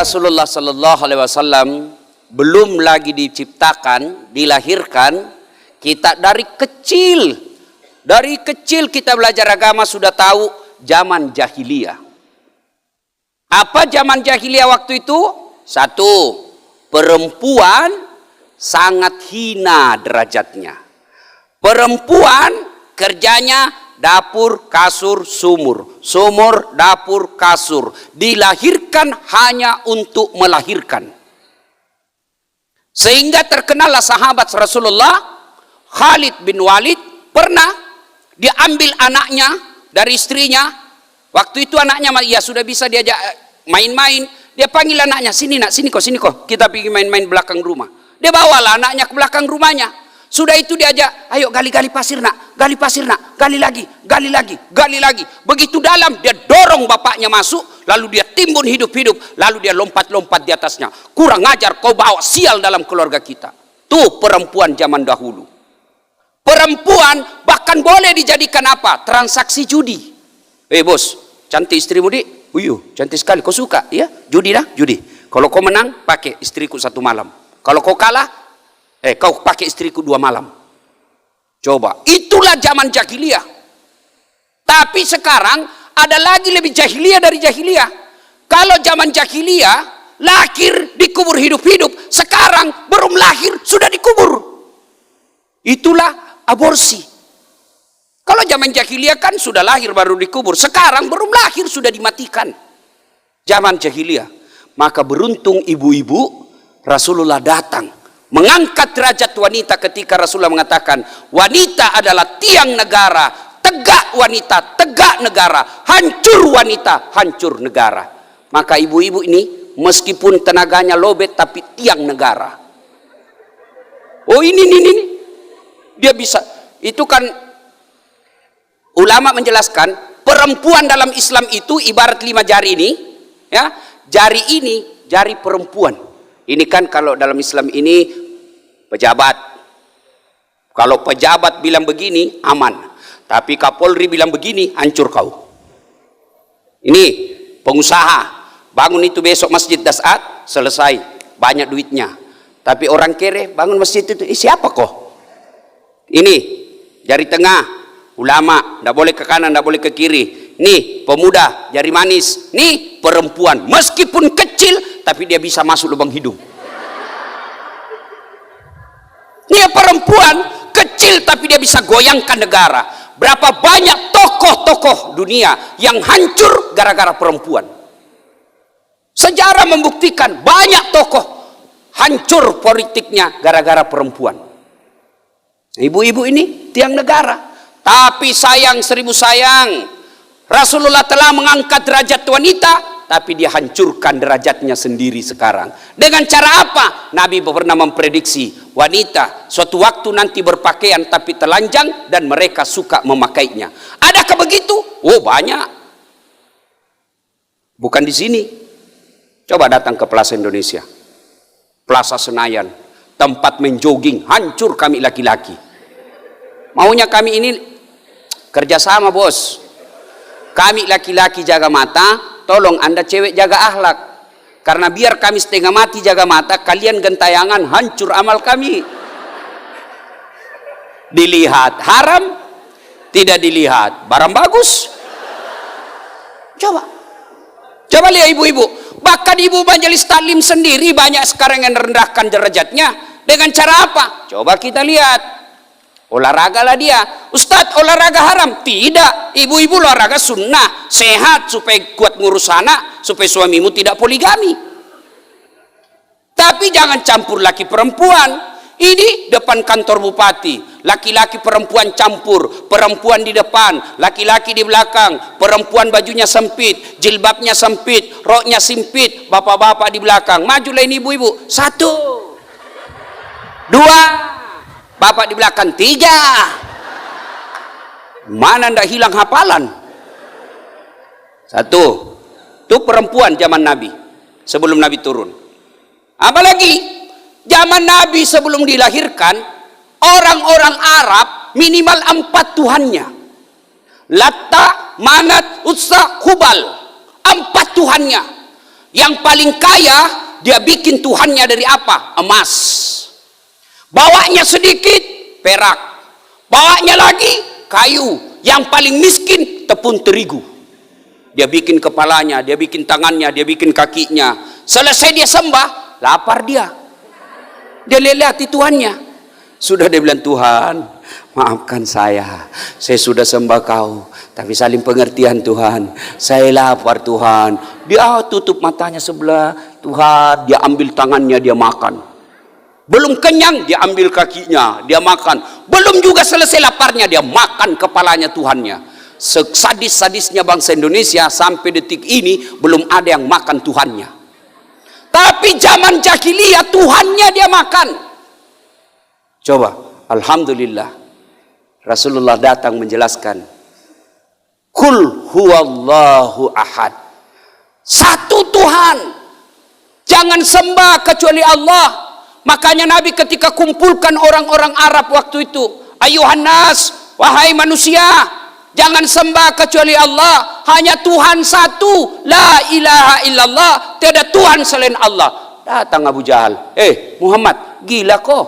Rasulullah Sallallahu Alaihi Wasallam belum lagi diciptakan, dilahirkan, kita dari kecil kita belajar agama sudah tahu zaman jahiliyah. Apa zaman jahiliyah waktu itu? Satu, perempuan sangat hina derajatnya. Perempuan kerjanya dapur, kasur, sumur. Sumur, dapur, kasur. Dilahirkan hanya untuk melahirkan. Sehingga terkenallah sahabat Rasulullah, Khalid bin Walid, pernah diambil anaknya dari istrinya. Waktu itu anaknya ya sudah bisa diajak main-main. Dia panggil anaknya, sini nak, sini kok. Kita pergi main-main belakang rumah. Dia bawalah anaknya ke belakang rumahnya. Sudah itu diajak, ayo gali-gali pasir nak, gali lagi. Begitu dalam, dia dorong bapaknya masuk, lalu dia timbun hidup-hidup, lalu dia lompat-lompat di atasnya. Kurang ajar, kau bawa sial dalam keluarga kita. Tuh perempuan zaman dahulu. Perempuan bahkan boleh dijadikan apa? Transaksi judi. Bos, cantik istrimu di? Cantik sekali, kau suka? Ya, judi dah, judi. Kalau kau menang, pakai istriku 1 malam. Kalau kau kalah, kau pakai istriku 2 malam. Coba, itulah zaman jahiliyah. Tapi sekarang ada lagi lebih jahiliyah dari jahiliyah. Kalau zaman jahiliyah, lahir dikubur hidup-hidup. Sekarang belum lahir sudah dikubur. Itulah aborsi. Kalau zaman jahiliyah kan sudah lahir baru dikubur. Sekarang belum lahir sudah dimatikan. Zaman jahiliyah. Maka beruntung ibu-ibu, Rasulullah datang mengangkat derajat wanita ketika Rasulullah mengatakan wanita adalah tiang negara, tegak wanita, tegak negara, hancur wanita, hancur negara. Maka ibu-ibu ini meskipun tenaganya lobet tapi tiang negara. Oh ini dia bisa. Itu kan ulama menjelaskan perempuan dalam Islam itu ibarat 5 jari ini, ya. Jari ini jari perempuan. Ini kan kalau dalam Islam ini pejabat. Kalau pejabat bilang begini aman. Tapi Kapolri bilang begini hancur kau. Ini pengusaha bangun itu besok masjid Dasat selesai banyak duitnya. Tapi orang kere bangun masjid itu siapa kok? Ini jari tengah ulama, tidak boleh ke kanan, tidak boleh ke kiri. Nih pemuda jari manis. Nih perempuan meskipun kecil tapi dia bisa masuk lubang hidung. Dia perempuan kecil tapi dia bisa goyangkan negara. Berapa banyak tokoh-tokoh dunia yang hancur gara-gara perempuan. Sejarah membuktikan banyak tokoh hancur politiknya gara-gara perempuan. Ibu-ibu ini tiang negara. Tapi sayang 1000 sayang, Rasulullah telah mengangkat derajat wanita, tapi dia hancurkan derajatnya sendiri sekarang. Dengan cara apa? Nabi pernah memprediksi wanita suatu waktu nanti berpakaian tapi telanjang dan mereka suka memakainya. Adakah begitu? Oh banyak. Bukan di sini. Coba datang ke Plaza Indonesia, Plaza Senayan, tempat menjogging, hancur kami laki-laki. Maunya kami ini kerjasama bos. Kami laki-laki jaga mata, tolong Anda cewek jaga akhlak. Karena biar kami setengah mati jaga mata, kalian gentayangan, hancur amal kami. Dilihat haram, tidak dilihat barang bagus. Coba lihat ibu-ibu. Bahkan ibu majelis taklim sendiri banyak sekarang yang merendahkan derajatnya. Dengan cara apa? Coba kita lihat. Olahraga lah dia. Ustadz olahraga haram? Tidak. Ibu-ibu olahraga sunnah, sehat supaya kuat ngurus anak, supaya suamimu tidak poligami. Tapi jangan campur laki perempuan. Ini depan kantor bupati, laki-laki perempuan campur, perempuan di depan, laki-laki di belakang, perempuan bajunya sempit, jilbabnya sempit, roknya sempit, bapak-bapak di belakang. Majulah ini ibu-ibu. 1, 2, bapak di belakang. 3. Mana ndak hilang hafalan? 1. Itu perempuan zaman Nabi sebelum Nabi turun. Apalagi zaman Nabi sebelum dilahirkan, orang-orang Arab minimal 4 tuhannya. Latta, Manat, Uzza, Hubal. 4 tuhannya. Yang paling kaya, dia bikin Tuhannya dari apa? Emas. Bawanya sedikit, perak. Bawanya lagi, kayu. Yang paling miskin, tepung terigu. Dia bikin kepalanya, dia bikin tangannya, dia bikin kakinya. Selesai dia sembah, lapar dia. Dia lihat Tuhannya. Sudah dia bilang, Tuhan, maafkan saya sudah sembah kau, tapi saling pengertian Tuhan, saya lapar Tuhan. Dia tutup matanya sebelah, Tuhan, dia ambil tangannya, dia makan. Belum kenyang, dia ambil kakinya, dia makan. Belum juga selesai laparnya, dia makan kepalanya Tuhannya. Sadis-sadisnya bangsa Indonesia sampai detik ini belum ada yang makan Tuhannya. Tapi zaman jahiliyah Tuhannya dia makan. Coba, alhamdulillah Rasulullah datang menjelaskan, Qul huwallahu ahad. Satu Tuhan. Jangan sembah kecuali Allah. Makanya Nabi ketika kumpulkan orang-orang Arab waktu itu, ayuhan nas, wahai manusia, jangan sembah kecuali Allah. Hanya Tuhan satu, la ilaha illallah, tiada Tuhan selain Allah. Datang Abu Jahal, Muhammad, gila kok.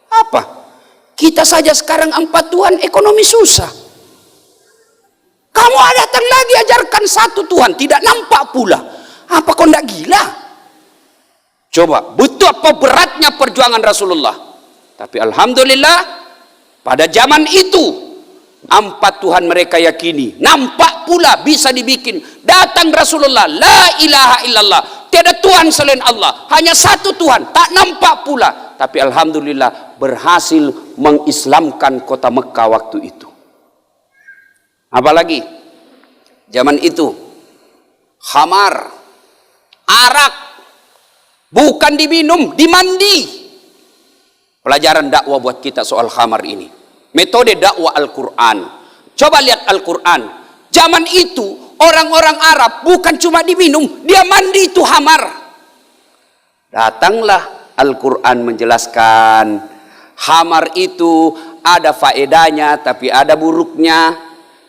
Apa? Kita saja sekarang 4 Tuhan, ekonomi susah. Kamu datang lagi ajarkan satu Tuhan, tidak nampak pula. Apa kau tidak gila? Coba, betul apa beratnya perjuangan Rasulullah. Tapi alhamdulillah, pada zaman itu 4 Tuhan mereka yakini. Nampak pula bisa dibikin. Datang Rasulullah, la ilaha illallah, tiada Tuhan selain Allah, hanya satu Tuhan, tak nampak pula. Tapi alhamdulillah berhasil mengislamkan kota Mekah waktu itu. Apalagi zaman itu khamar, arak, bukan diminum, dimandi. Pelajaran dakwah buat kita soal khamar ini. Metode dakwah Al-Quran. Coba lihat Al-Quran. Zaman itu orang-orang Arab bukan cuma diminum, dia mandi itu khamar. Datanglah Al-Quran menjelaskan, khamar itu ada faedahnya tapi ada buruknya.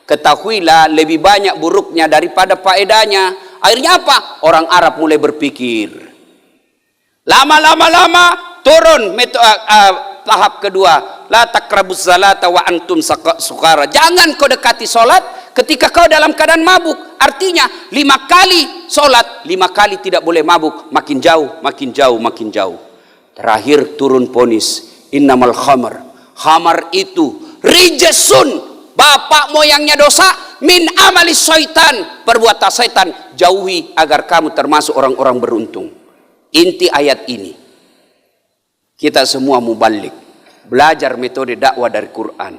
Ketahuilah lebih banyak buruknya daripada faedahnya. Akhirnya apa? Orang Arab mulai berpikir. Lama-lama turun tahap kedua, la taqrabuz zalata wa antum sukara. Jangan kau dekati solat ketika kau dalam keadaan mabuk. Artinya 5 kali solat, 5 kali tidak boleh mabuk. Makin jauh, makin jauh, makin jauh. Terakhir turun ponis, innamal khamar. Khamar itu rijesun, bapak moyangnya dosa, min amalis syaitan, perbuatan syaitan. Jauhi agar kamu termasuk orang-orang beruntung. Inti ayat ini, kita semua mubalik, belajar metode dakwah dari Quran.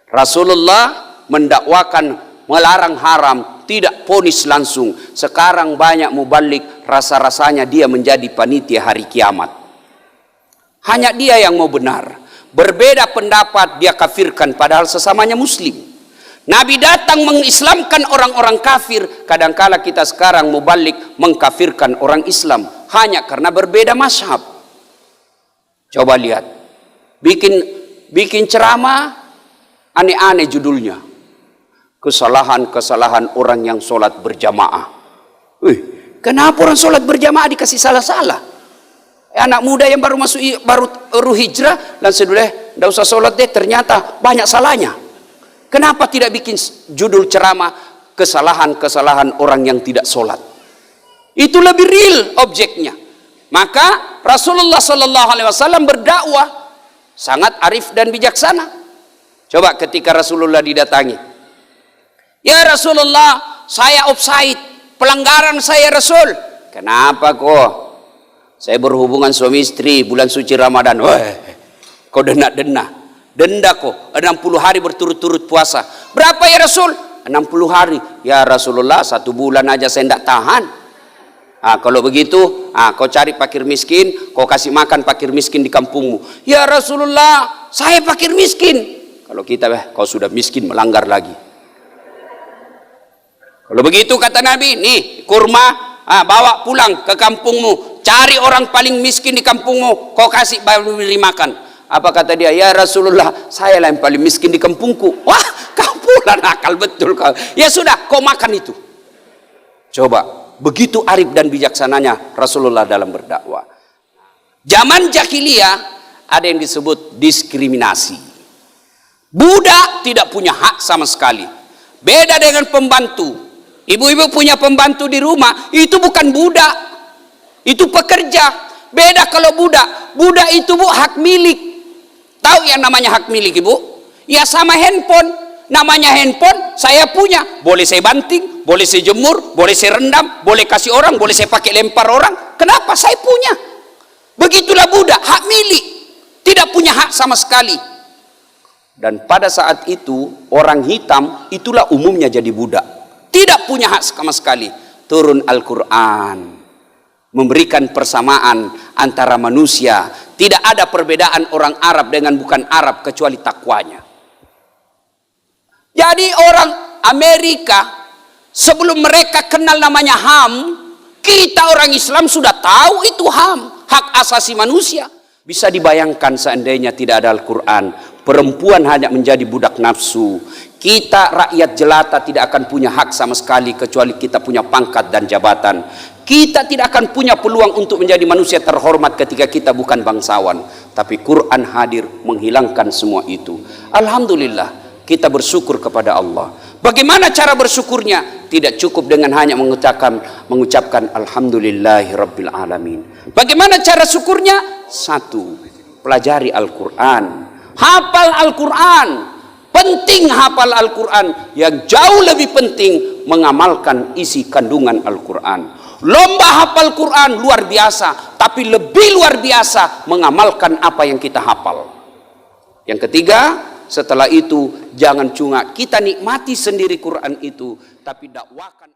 Rasulullah mendakwakan melarang haram, tidak ponis langsung. Sekarang banyak mubalik, rasa-rasanya dia menjadi panitia hari kiamat. Hanya dia yang mau benar. Berbeda pendapat dia kafirkan, padahal sesamanya muslim. Nabi datang mengislamkan orang-orang kafir. Kadangkala kita sekarang mubalik mengkafirkan orang Islam hanya karena berbeda mazhab. Coba lihat, bikin ceramah aneh-aneh judulnya, kesalahan-kesalahan orang yang sholat berjamaah. Kenapa orang sholat berjamaah dikasih salah-salah? Anak muda yang baru hijrah langsung dulu ndak usah sholat deh, ternyata banyak salahnya. Kenapa tidak bikin judul ceramah kesalahan-kesalahan orang yang tidak sholat? Itu lebih real objeknya. Maka Rasulullah SAW berdakwah sangat arif dan bijaksana. Coba ketika Rasulullah didatangi, ya Rasulullah, saya offside, pelanggaran saya Rasul. Kenapa kok? Saya berhubungan suami istri bulan suci Ramadan. Kau denda kok 60 hari berturut-turut puasa. Berapa ya Rasul? 60 hari. Ya Rasulullah, 1 bulan aja saya tidak tahan. Kalau begitu, kau cari fakir miskin, kau kasih makan fakir miskin di kampungmu. Ya Rasulullah, saya fakir miskin. Kalau kita, kau sudah miskin, melanggar lagi. Kalau begitu kata Nabi, nih kurma, bawa pulang ke kampungmu. Cari orang paling miskin di kampungmu, kau kasih beri makan. Apa kata dia? Ya Rasulullah, saya lah yang paling miskin di kampungku. Wah, kau pula nakal betul kau. Ya sudah, kau makan itu. Coba, Begitu arif dan bijaksananya Rasulullah dalam berdakwah. Zaman jahiliyah ada yang disebut diskriminasi. Budak tidak punya hak sama sekali. Beda dengan pembantu. Ibu-ibu punya pembantu di rumah, itu bukan budak, itu pekerja. Beda kalau budak. Budak itu bu hak milik. Tahu yang namanya hak milik ibu? Ya sama handphone. Namanya handphone saya punya. Boleh saya banting, boleh saya jemur, boleh saya rendam, boleh kasih orang, boleh saya pakai lempar orang. Kenapa? Saya punya. Begitulah budak, hak milik. Tidak punya hak sama sekali. Dan pada saat itu orang hitam itulah umumnya jadi budak. Tidak punya hak sama sekali. Turun Al-Quran. Memberikan persamaan antara manusia. Tidak ada perbedaan orang Arab dengan bukan Arab kecuali takwanya. Jadi orang Amerika sebelum mereka kenal namanya HAM, kita orang Islam sudah tahu itu HAM, hak asasi manusia. Bisa dibayangkan seandainya tidak ada Al-Quran, perempuan hanya menjadi budak nafsu. Kita rakyat jelata tidak akan punya hak sama sekali kecuali kita punya pangkat dan jabatan. Kita tidak akan punya peluang untuk menjadi manusia terhormat ketika kita bukan bangsawan. Tapi Quran hadir menghilangkan semua itu. Alhamdulillah, kita bersyukur kepada Allah. Bagaimana cara bersyukurnya? Tidak cukup dengan hanya mengucapkan Alhamdulillahirabbil alamin. Bagaimana cara syukurnya? Satu, pelajari Al-Quran. Hafal Al-Quran. Penting hafal Al-Quran. Yang jauh lebih penting mengamalkan isi kandungan Al-Quran. Lomba hafal Quran luar biasa, tapi lebih luar biasa mengamalkan apa yang kita hafal. Yang ketiga, setelah itu jangan cuma kita nikmati sendiri Quran itu, tapi dakwakan.